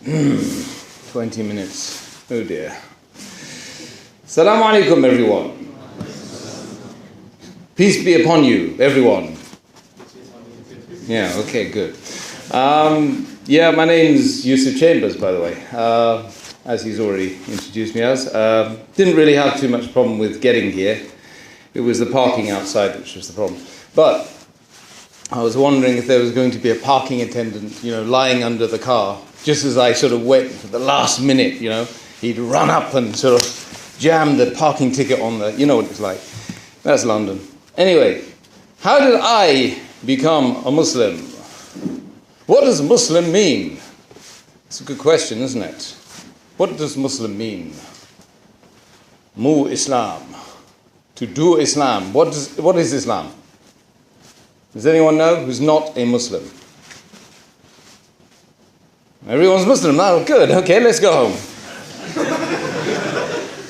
20 minutes. Oh dear. Assalamu alaikum, everyone. Peace be upon you, everyone. Yeah, okay, good. My name's Yusuf Chambers, by the way, as he's already introduced me as. Didn't really have too much problem with getting here. It was the parking outside which was the problem. But I was wondering if there was going to be a parking attendant, lying under the car. Just as I sort of went for the last minute, he'd run up and sort of jam the parking ticket on the, you know what it's like. That's London. Anyway, how did I become a Muslim? What does Muslim mean? It's a good question, isn't it? What does Muslim mean? Mu Islam. To do Islam. What is Islam? Does anyone know who's not a Muslim? Everyone's Muslim now. Good. Okay, let's go home.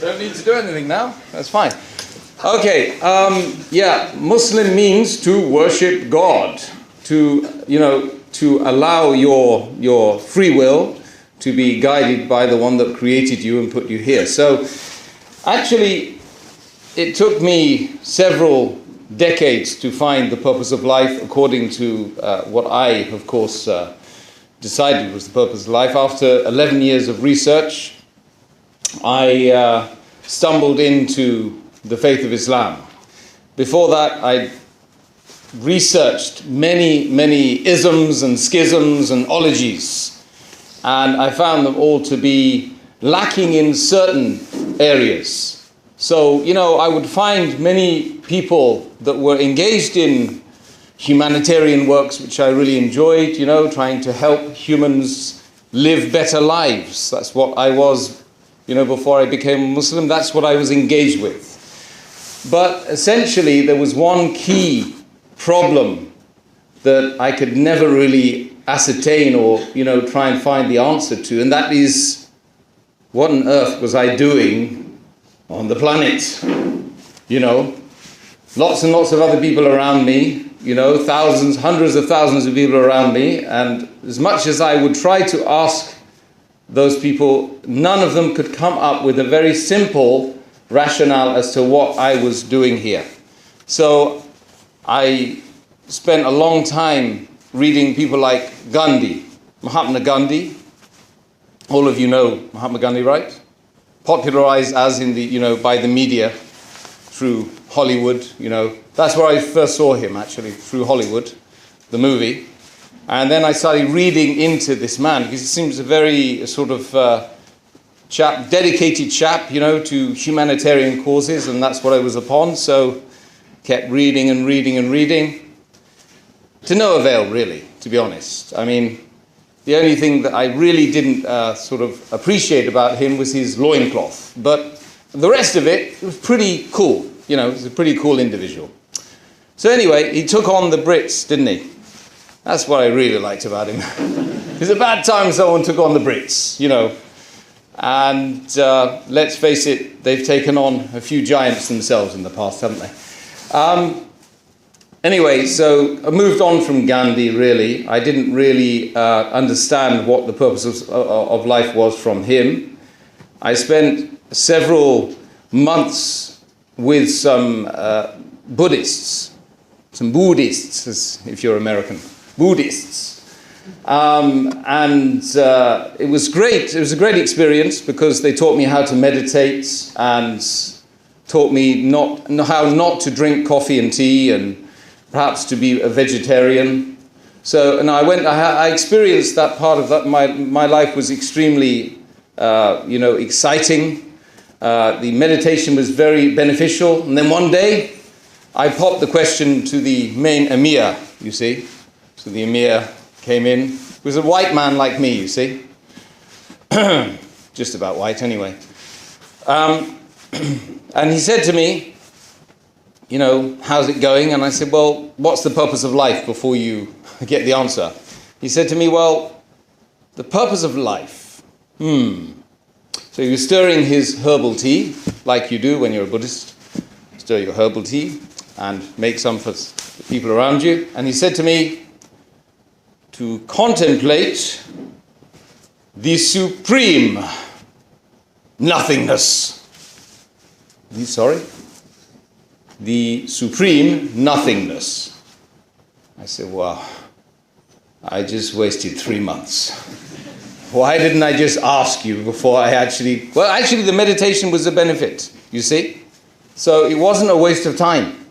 Don't need to do anything now. That's fine. Okay. Muslim means to worship God. To allow your free will to be guided by the one that created you and put you here. So, actually, it took me several decades to find the purpose of life according to what I, of course, decided was the purpose of life. After 11 years of research, I stumbled into the faith of Islam. Before that, I researched many isms and schisms and ologies, and I found them all to be lacking in certain areas. So, I would find many people that were engaged in humanitarian works, which I really enjoyed, trying to help humans live better lives. That's what I was, before I became a Muslim. That's what I was engaged with. But essentially, there was one key problem that I could never really ascertain or, try and find the answer to, and that is, what on earth was I doing on the planet? Lots and lots of other people around me, thousands, hundreds of thousands of people around me, and as much as I would try to ask those people, none of them could come up with a very simple rationale as to what I was doing here. So I spent a long time reading people like Gandhi, Mahatma Gandhi. All of you know Mahatma Gandhi, right? Popularized as in the, by the media through Hollywood, That's where I first saw him, actually, through Hollywood, the movie. And then I started reading into this man, because he seems a very sort of dedicated chap, to humanitarian causes, and that's what I was upon. So kept reading and reading and reading. To no avail, really, to be honest. I mean, the only thing that I really didn't sort of appreciate about him was his loincloth. But the rest of it was pretty cool. He was a pretty cool individual. So anyway, he took on the Brits, didn't he? That's what I really liked about him. It's a bad time someone took on the Brits, And let's face it, they've taken on a few giants themselves in the past, haven't they? Anyway, so I moved on from Gandhi, really. I didn't really understand what the purpose of life was from him. I spent several months with some Buddhists, if you're American, Buddhists. And it was great. It was a great experience because they taught me how to meditate and taught me how not to drink coffee and tea and perhaps to be a vegetarian. So, and I experienced that part of that. My life was extremely, exciting. The meditation was very beneficial. And then one day, I popped the question to the main emir, you see. So the emir came in. He was a white man like me, you see. Just about white, anyway. And he said to me, how's it going? And I said, well, what's the purpose of life before you get the answer? He said to me, well, the purpose of life. So he was stirring his herbal tea, like you do when you're a Buddhist. Stir your herbal tea and make some for the people around you. And he said to me, to contemplate the supreme nothingness. The supreme nothingness. I said, wow, I just wasted 3 months. Why didn't I just ask you before I actually... Well, actually, the meditation was a benefit, you see? So it wasn't a waste of time.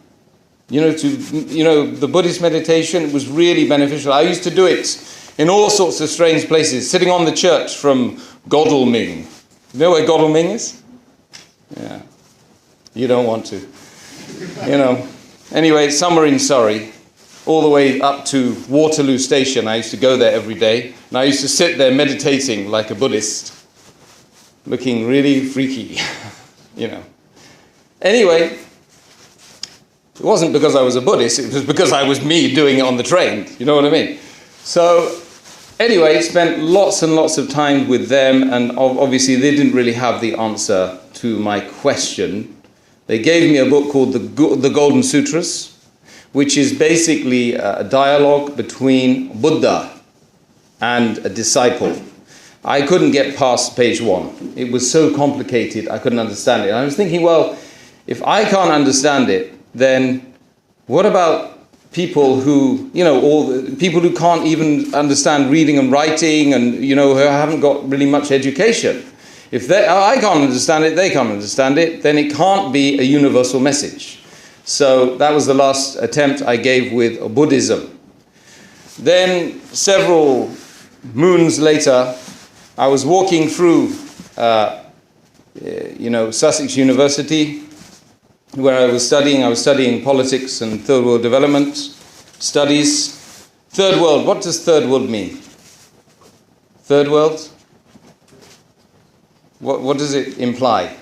The Buddhist meditation was really beneficial. I used to do it in all sorts of strange places, sitting on the church from Godalming. You know where Godalming is? Yeah. You don't want to. Anyway, somewhere in Surrey, all the way up to Waterloo Station. I used to go there every day. And I used to sit there meditating like a Buddhist, looking really freaky, Anyway, it wasn't because I was a Buddhist, it was because I was me doing it on the train. You know what I mean? So, anyway, spent lots and lots of time with them, and obviously they didn't really have the answer to my question. They gave me a book called The Golden Sutras, which is basically a dialogue between Buddha and a disciple. I couldn't get past page 1. It was so complicated, I couldn't understand it. And I was thinking, well, if I can't understand it, then what about people who, people who can't even understand reading and writing and, who haven't got really much education? If I can't understand it, they can't understand it, then it can't be a universal message. So that was the last attempt I gave with Buddhism. Then several moons later, I was walking through, Sussex University, where I was studying politics and third world development studies. Third world, what does third world mean? Third world? What does it imply?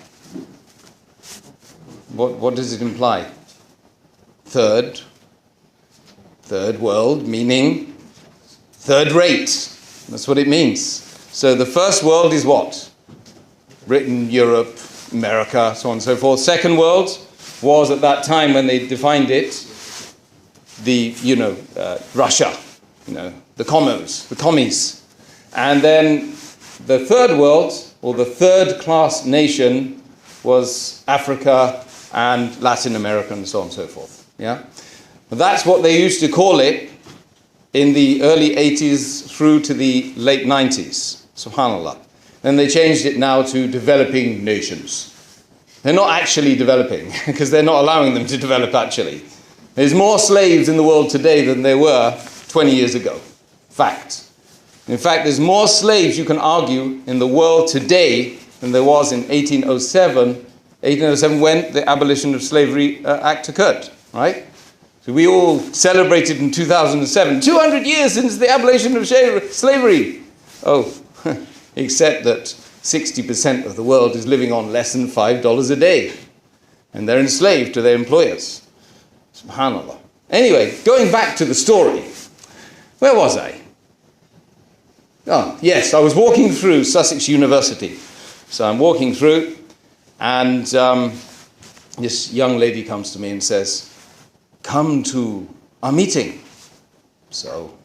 What does it imply? Third world, meaning third rate. That's what it means. So the first world is what? Britain, Europe, America, so on and so forth. Second world was at that time when they defined it, Russia, the commies. And then the third world, or the third class nation, was Africa and Latin America and so on and so forth. Yeah? But that's what they used to call it in the early 80s through to the late 90s. Subhanallah. Then they changed it now to developing nations. They're not actually developing, because they're not allowing them to develop actually. There's more slaves in the world today than there were 20 years ago. Fact. In fact, there's more slaves, you can argue, in the world today than there was in 1807 when the Abolition of Slavery Act occurred, right? So we all celebrated in 2007, 200 years since the abolition of slavery. Oh, except that 60% of the world is living on less than $5 a day. And they're enslaved to their employers. Subhanallah. Anyway, going back to the story. Where was I? Oh, yes, I was walking through Sussex University. So I'm walking through, and this young lady comes to me and says, "Come to our meeting." So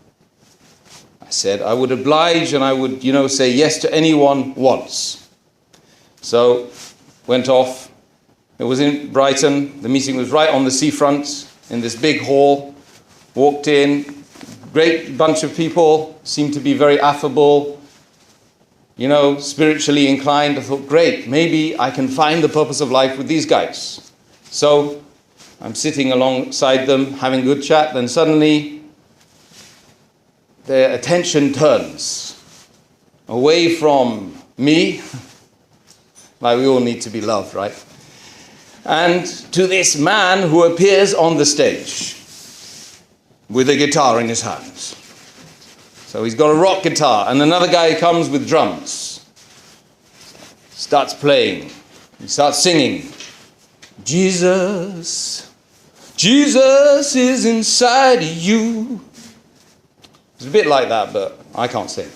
I said I would oblige and I would, say yes to anyone once. So went off. It was in Brighton. The meeting was right on the seafront in this big hall. Walked in. Great bunch of people. Seemed to be very affable. Spiritually inclined. I thought, great, maybe I can find the purpose of life with these guys. So I'm sitting alongside them, having a good chat. Then suddenly their attention turns away from me, like we all need to be loved, right? And to this man who appears on the stage with a guitar in his hands. So he's got a rock guitar, and another guy comes with drums, starts playing, he starts singing, Jesus, Jesus is inside you. It's a bit like that, but I can't sing.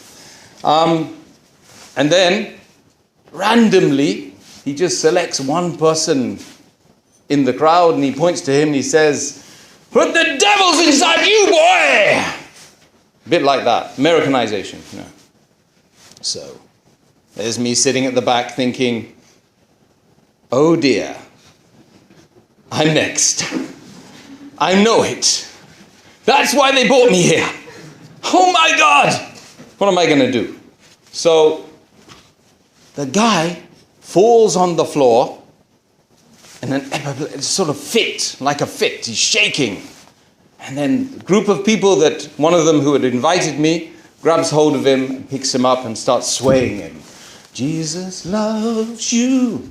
And then, randomly, he just selects one person in the crowd and he points to him and he says, "Put the devils inside you, boy!" A bit like that, Americanization. So there's me sitting at the back thinking, oh dear, I'm next. I know it. That's why they brought me here. Oh my God, what am I going to do? So the guy falls on the floor and then it's sort of fit, like a fit. He's shaking. And then a group of people that one of them who had invited me grabs hold of him and picks him up and starts swaying him. Jesus loves you.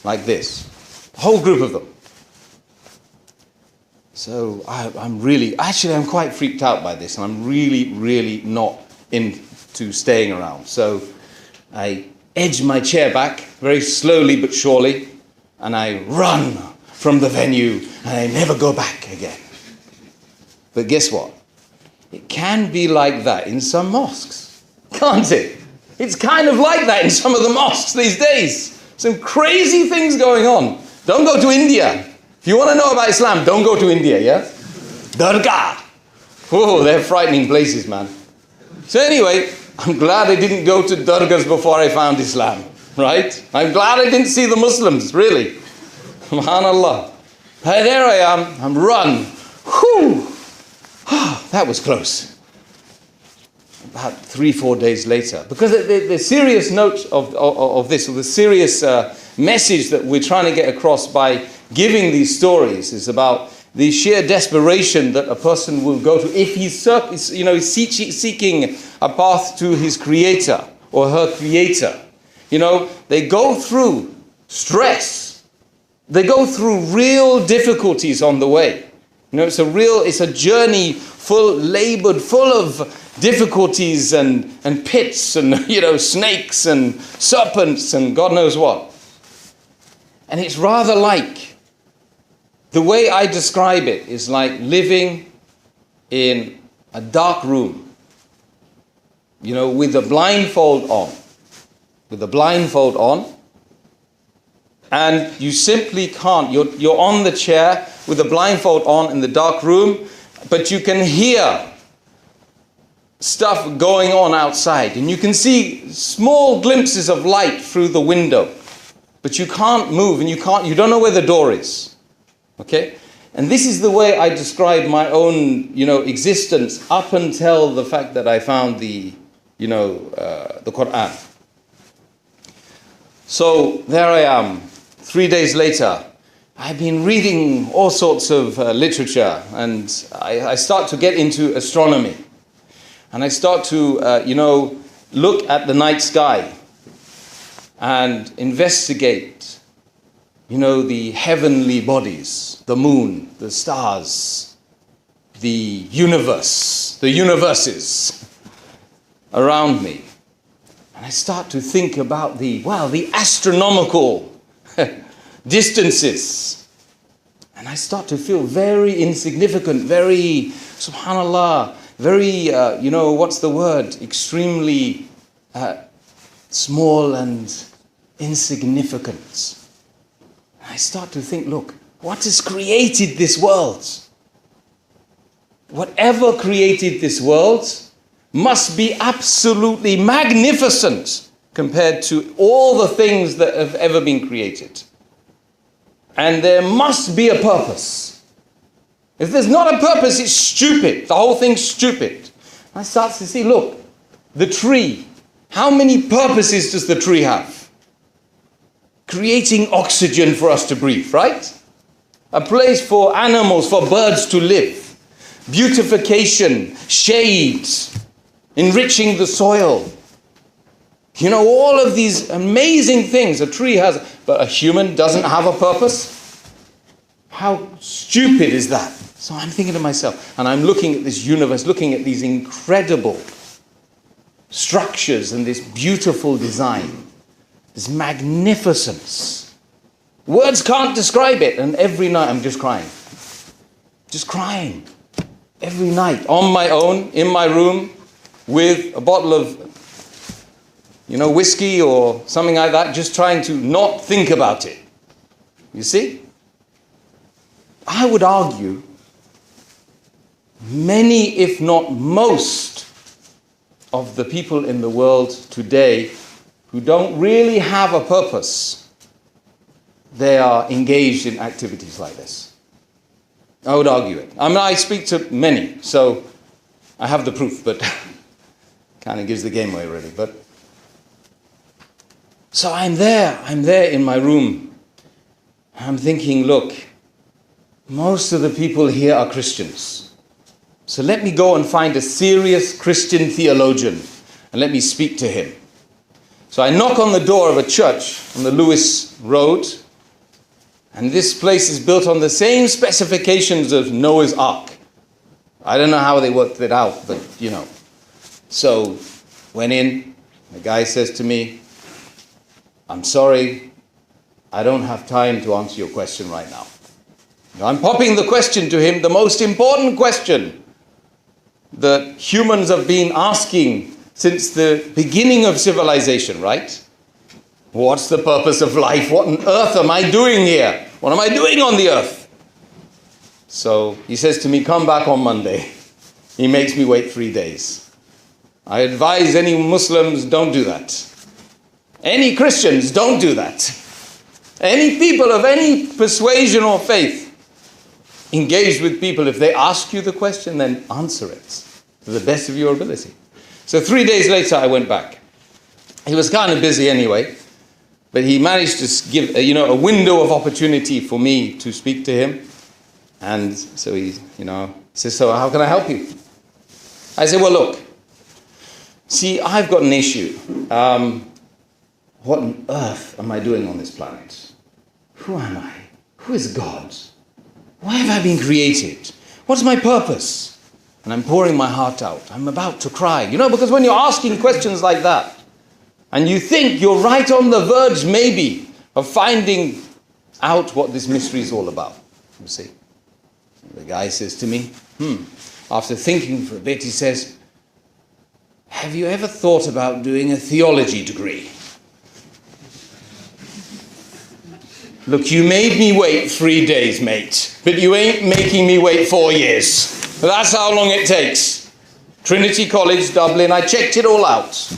Like this. A whole group of them. So I'm quite freaked out by this, and I'm really not into staying around. So I edge my chair back very slowly but surely, and I run from the venue, and I never go back again. But guess what? It can be like that in some mosques, can't it? It's kind of like that in some of the mosques these days. Some crazy things going on. Don't go to India. If you want to know about Islam, don't go to India, yeah? Dargah. Oh, they're frightening places, man. So anyway, I'm glad I didn't go to dargahs before I found Islam, right? I'm glad I didn't see the Muslims, really. Subhanallah. Hey, there I am. I'm run. Whew. That was close. About 3-4 days later. Because the serious note of this, or the serious message that we're trying to get across by giving these stories is about the sheer desperation that a person will go to if he's seeking a path to his creator or her creator. You know, they go through stress. They go through real difficulties on the way. You know, it's a journey labored, full of difficulties and pits and, snakes and serpents and God knows what. And it's rather like, the way I describe it is like living in a dark room, with a blindfold on. With a blindfold on. And you simply can't. You're on the chair with a blindfold on in the dark room, but you can hear stuff going on outside. And you can see small glimpses of light through the window. But you can't move and you don't know where the door is. Okay? And this is the way I describe my own, existence up until the fact that I found the Quran. So there I am, 3 days later. I've been reading all sorts of literature, and I start to get into astronomy. And I start to, look at the night sky and investigate, the heavenly bodies, the moon, the stars, the universe, the universes around me. And I start to think about the astronomical distances. And I start to feel very insignificant, very, subhanallah, very, extremely small and insignificant. And I start to think, look, what has created this world? Whatever created this world must be absolutely magnificent compared to all the things that have ever been created. And there must be a purpose. If there's not a purpose, it's stupid. The whole thing's stupid. I start to see, look, the tree. How many purposes does the tree have? Creating oxygen for us to breathe, right? A place for animals, for birds to live. Beautification, shade, enriching the soil. All of these amazing things a tree has, but a human doesn't have a purpose? How stupid is that? So I'm thinking to myself, and I'm looking at this universe, looking at these incredible structures and this beautiful design, this magnificence. Words can't describe it. And every night I'm just crying. Just crying. Every night, on my own, in my room, with a bottle of whiskey or something like that, just trying to not think about it. You see? I would argue many, if not most, of the people in the world today who don't really have a purpose, they are engaged in activities like this. I would argue it. I mean, I speak to many, so I have the proof, but kind of gives the game away, really. But so I'm there in my room. I'm thinking, look, most of the people here are Christians. So let me go and find a serious Christian theologian and let me speak to him. So I knock on the door of a church on the Lewis Road, and this place is built on the same specifications as Noah's Ark. I don't know how they worked it out, but you know. So went in, the guy says to me, I'm sorry, I don't have time to answer your question right now. I'm popping the question to him, the most important question that humans have been asking since the beginning of civilization, right? What's the purpose of life? What on earth am I doing here? What am I doing on the earth? So he says to me, come back on Monday. He makes me wait 3 days. I advise any Muslims, don't do that. Any Christians, don't do that. Any people of any persuasion or faith, engage with people. If they ask you the question, then answer it to the best of your ability. So 3 days later, I went back. He was kind of busy anyway, but he managed to give a window of opportunity for me to speak to him. And so he says, so how can I help you? I said, well, look, see, I've got an issue. What on earth am I doing on this planet? Who am I? Who is God? Why have I been created? What's my purpose? And I'm pouring my heart out. I'm about to cry. Because when you're asking questions like that, and you think you're right on the verge, maybe, of finding out what this mystery is all about. You see? The guy says to me, after thinking for a bit, he says, have you ever thought about doing a theology degree? Look, you made me wait 3 days, mate, but you ain't making me wait 4 years. That's how long it takes. Trinity College, Dublin, I checked it all out.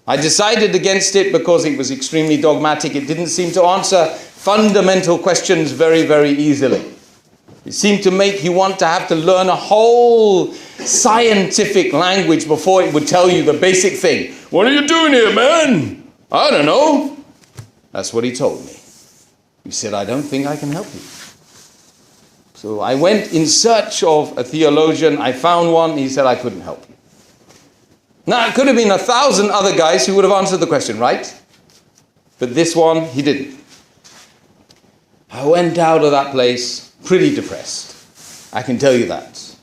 I decided against it because it was extremely dogmatic. It didn't seem to answer fundamental questions very, very easily. It seemed to make you want to have to learn a whole scientific language before it would tell you the basic thing. What are you doing here, man? I don't know. That's what he told me. He said, I don't think I can help you. So I went in search of a theologian. I found one. He said, I couldn't help you. Now, it could have been 1,000 other guys who would have answered the question, right? But this one, he didn't. I went out of that place pretty depressed. I can tell you that.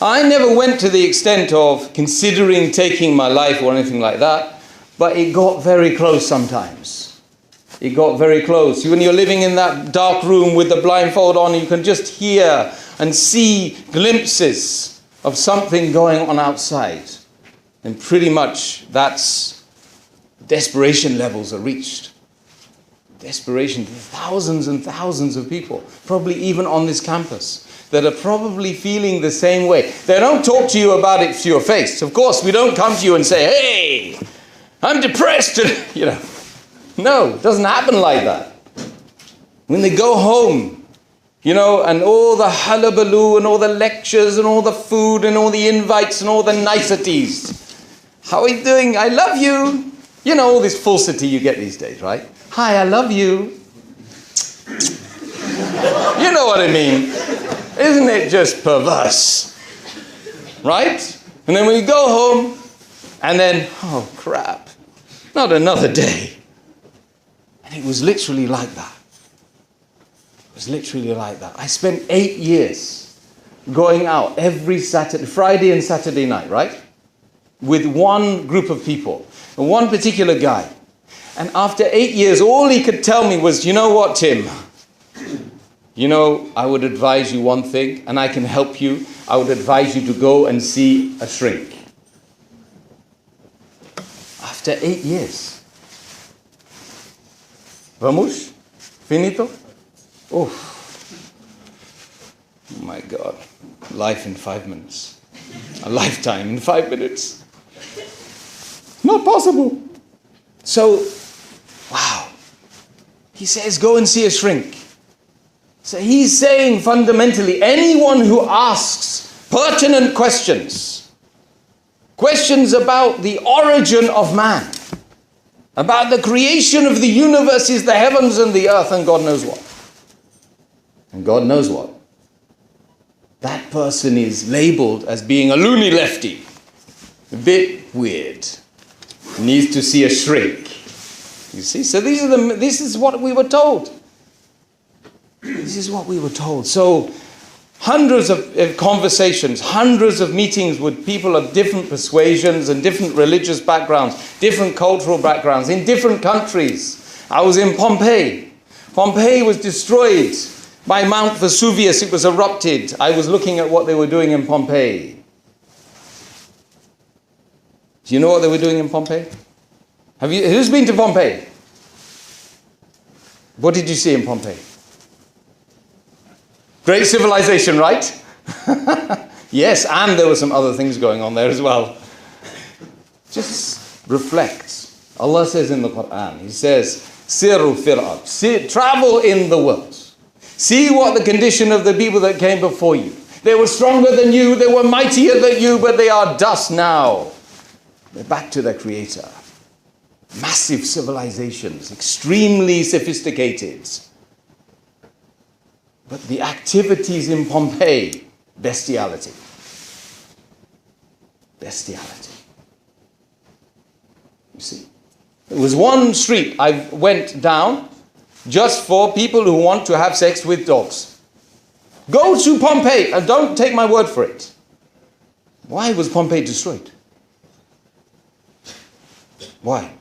I never went to the extent of considering taking my life or anything like that, but it got very close sometimes. It got very close. When you're living in that dark room with the blindfold on, you can just hear and see glimpses of something going on outside. And pretty much that's desperation levels are reached. Desperation. Thousands and thousands of people, probably even on this campus, that are probably feeling the same way. They don't talk to you about it to your face. Of course, we don't come to you and say, hey, I'm depressed. No, it doesn't happen like that. When they go home, and all the hullabaloo and all the lectures and all the food and all the invites and all the niceties. How are you doing? I love you. All this falsity you get these days, right? Hi, I love you. You know what I mean? Isn't it just perverse? Right? And then we go home and then, oh crap, not another day. And it was literally like that. It was literally like that. I spent 8 years going out every Friday and Saturday night, right? With one group of people, and one particular guy. And after 8 years, all he could tell me was, you know what, Tim? I would advise you one thing, and I can help you. I would advise you to go and see a shrink. After 8 years. Vamos? Finito? Oh my God. Life in 5 minutes. A lifetime in 5 minutes. not possible. So, wow. He says, go and see a shrink. So he's saying fundamentally, anyone who asks pertinent questions, questions about the origin of man, about the creation of the universes, the heavens and the earth, and God knows what. And God knows what. That person is labeled as being a loony lefty. A bit weird. Needs to see a shrink. You see? So this is what we were told. This is what we were told. So hundreds of conversations, hundreds of meetings with people of different persuasions and different religious backgrounds, different cultural backgrounds, in different countries. I was in Pompeii. Pompeii was destroyed by Mount Vesuvius. It was erupted. I was looking at what they were doing in Pompeii. Do you know what they were doing in Pompeii? Who's been to Pompeii? What did you see in Pompeii? Great civilization, right? Yes, and there were some other things going on there as well. Just reflect. Allah says in the Quran, He says, Siru fil ard. Travel in the world. See what the condition of the people that came before you. They were stronger than you, they were mightier than you, but they are dust now. They're back to their Creator. Massive civilizations, extremely sophisticated. But the activities in Pompeii, bestiality. Bestiality. You see, there was one street I went down just for people who want to have sex with dogs. Go to Pompeii and don't take my word for it. Why was Pompeii destroyed? Why?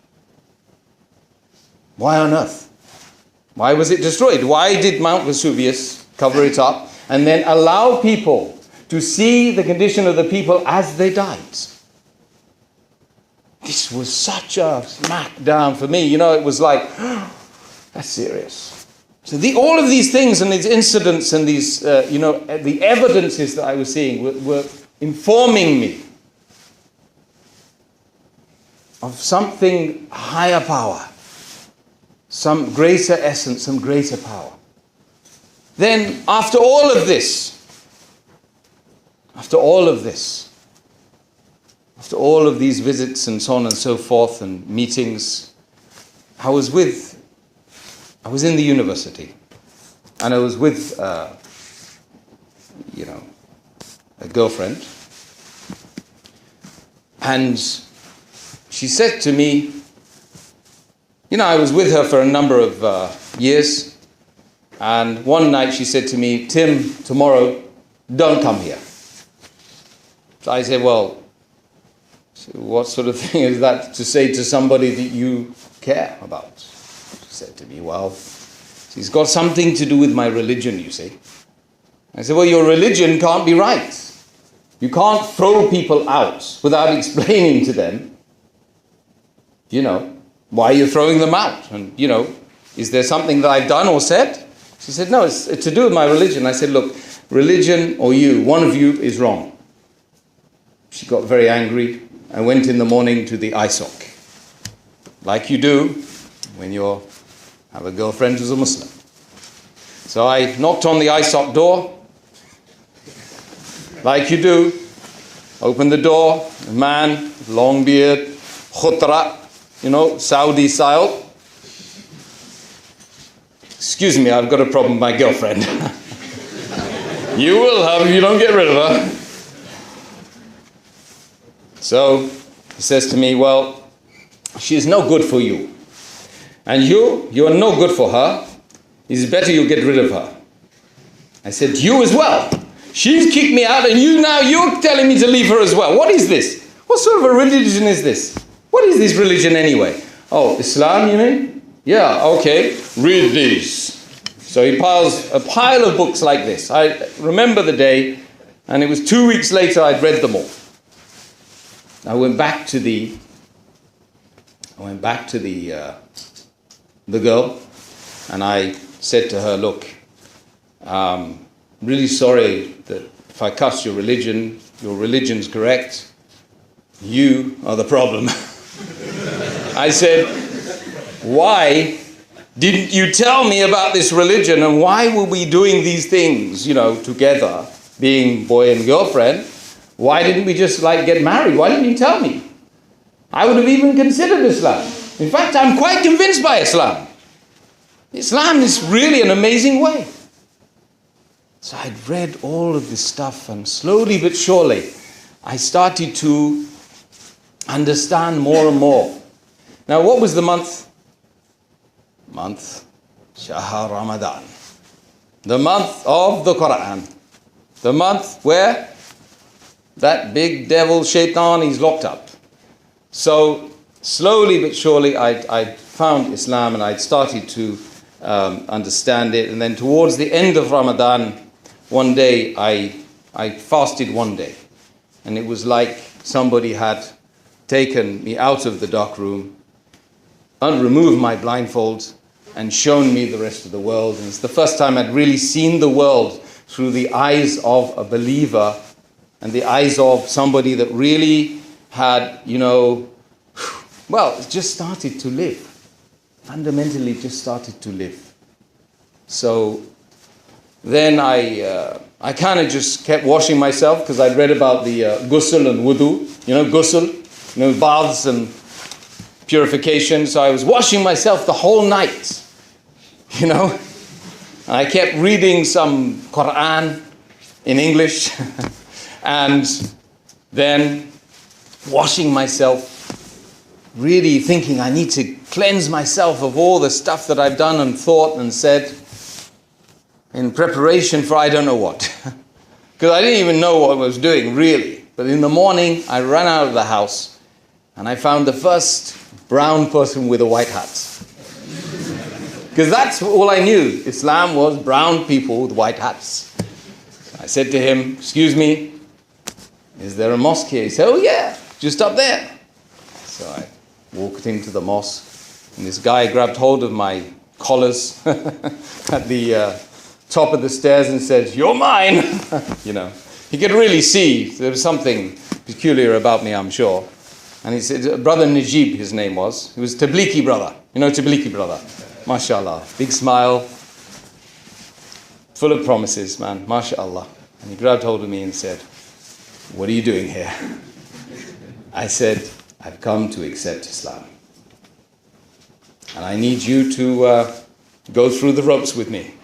Why on earth? Why was it destroyed? Why did Mount Vesuvius cover it up and then allow people to see the condition of the people as they died? This was such a smackdown for me. You know, it was like, that's serious. So all of these things and these incidents and these, the evidences that I was seeing were informing me of something higher power. Some greater essence, some greater power. Then, after all of this, after all of these visits and so on and so forth and meetings, I was in the university, and I was with, a girlfriend, and she said to me, I was with her for a number of years, and one night she said to me, Tim, tomorrow, don't come here. So I said, well, what sort of thing is that to say to somebody that you care about? She said to me, well, it's got something to do with my religion, you see. I said, well, your religion can't be right. You can't throw people out without explaining to them, why you're throwing them out. And, is there something that I've done or said? She said, no, it's to do with my religion. I said, look, religion or you, one of you is wrong. She got very angry. I went in the morning to the ISOC, like you do when you have a girlfriend who's a Muslim. So I knocked on the ISOC door, like you do, opened the door, a man, long beard, khutra, Saudi style. Excuse me, I've got a problem with my girlfriend. You will have if you don't get rid of her. So he says to me, well, she is no good for you. And you are no good for her. It's better you get rid of her. I said, you as well. She's kicked me out and you're telling me to leave her as well. What is this? What sort of a religion is this? What is this religion anyway? Oh, Islam, you mean? Yeah, okay. Read these. So he piles a pile of books like this. I remember the day, and it was 2 weeks later I'd read them all. I went back to the girl, and I said to her, look, really sorry that if I cuss your religion's correct. You are the problem. I said, why didn't you tell me about this religion, and why were we doing these things, together, being boy and girlfriend? Why didn't we just get married? Why didn't you tell me? I would have even considered Islam. In fact, I'm quite convinced by Islam. Islam is really an amazing way. So I'd read all of this stuff, and slowly but surely, I started to understand more and more. Now, what was the month? Shahr Ramadan. The month of the Quran. The month where that big devil shaitan is locked up. So slowly but surely I found Islam, and I'd started to understand it. And then towards the end of Ramadan, one day I fasted one day. And it was like somebody had taken me out of the dark room and removed my blindfold and shown me the rest of the world. And it's the first time I'd really seen the world through the eyes of a believer and the eyes of somebody that really had, just started to live. Fundamentally just started to live. So then I kind of just kept washing myself, because I'd read about the ghusl and wudu, ghusl, baths and purification. So I was washing myself the whole night, and I kept reading some Quran in English and then washing myself, really thinking I need to cleanse myself of all the stuff that I've done and thought and said in preparation for I don't know what. Because I didn't even know what I was doing, really. But in the morning, I ran out of the house and I found the first brown person with a white hat. Because that's all I knew. Islam was brown people with white hats. I said to him, "Excuse me, is there a mosque here?" He said, "Oh yeah, just up there." So I walked into the mosque, and this guy grabbed hold of my collars at the top of the stairs and said, "You're mine." He could really see there was something peculiar about me, I'm sure. And he said, Brother Najib, his name was. He was Tablighi brother. Tablighi brother. MashaAllah. Big smile. Full of promises, man. MashaAllah. And he grabbed hold of me and said, "What are you doing here?" I said, "I've come to accept Islam. And I need you to go through the ropes with me."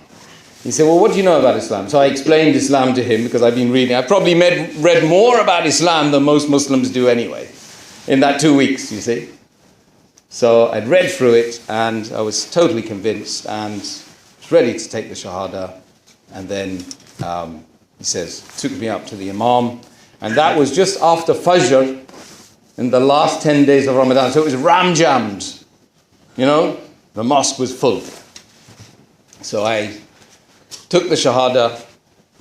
He said, "Well, what do you know about Islam?" So I explained Islam to him, because I've been reading. I probably read more about Islam than most Muslims do anyway, in that 2 weeks, you see. So I'd read through it, and I was totally convinced, and was ready to take the Shahada. And then he says, took me up to the Imam, and that was just after Fajr, in the last 10 days of Ramadan. So it was ram-jammed, the mosque was full. So I took the Shahada,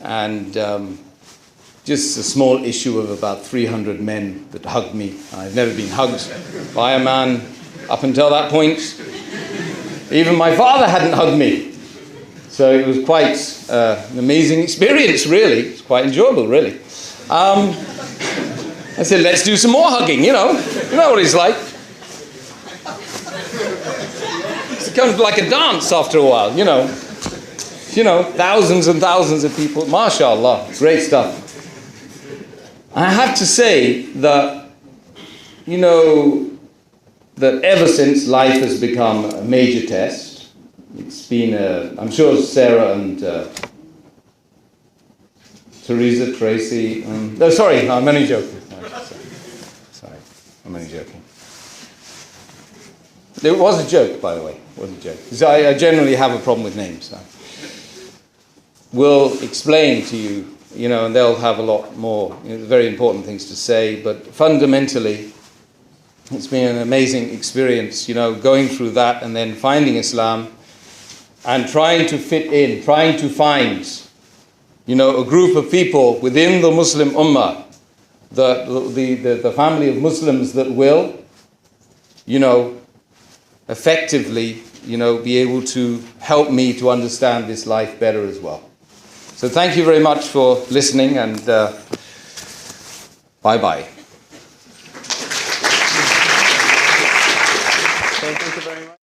and just a small issue of about 300 men that hugged me. I've never been hugged by a man up until that point. Even my father hadn't hugged me. So it was quite an amazing experience, really. It's quite enjoyable, really. I said, let's do some more hugging, You know what it's like. It becomes like a dance after a while, thousands and thousands of people. MashaAllah, great stuff. I have to say that, that ever since life has become a major test, it's been, I'm sure Sarah and Tracy, no, sorry, I'm only joking. Sorry, I'm only joking. It was a joke, by the way. It was a joke. So I generally have a problem with names. So. We'll explain to you, and they'll have a lot more very important things to say. But fundamentally, it's been an amazing experience, going through that and then finding Islam and trying to fit in, trying to find, a group of people within the Muslim Ummah, the family of Muslims that will, effectively, be able to help me to understand this life better as well. So thank you very much for listening, and bye-bye. very much.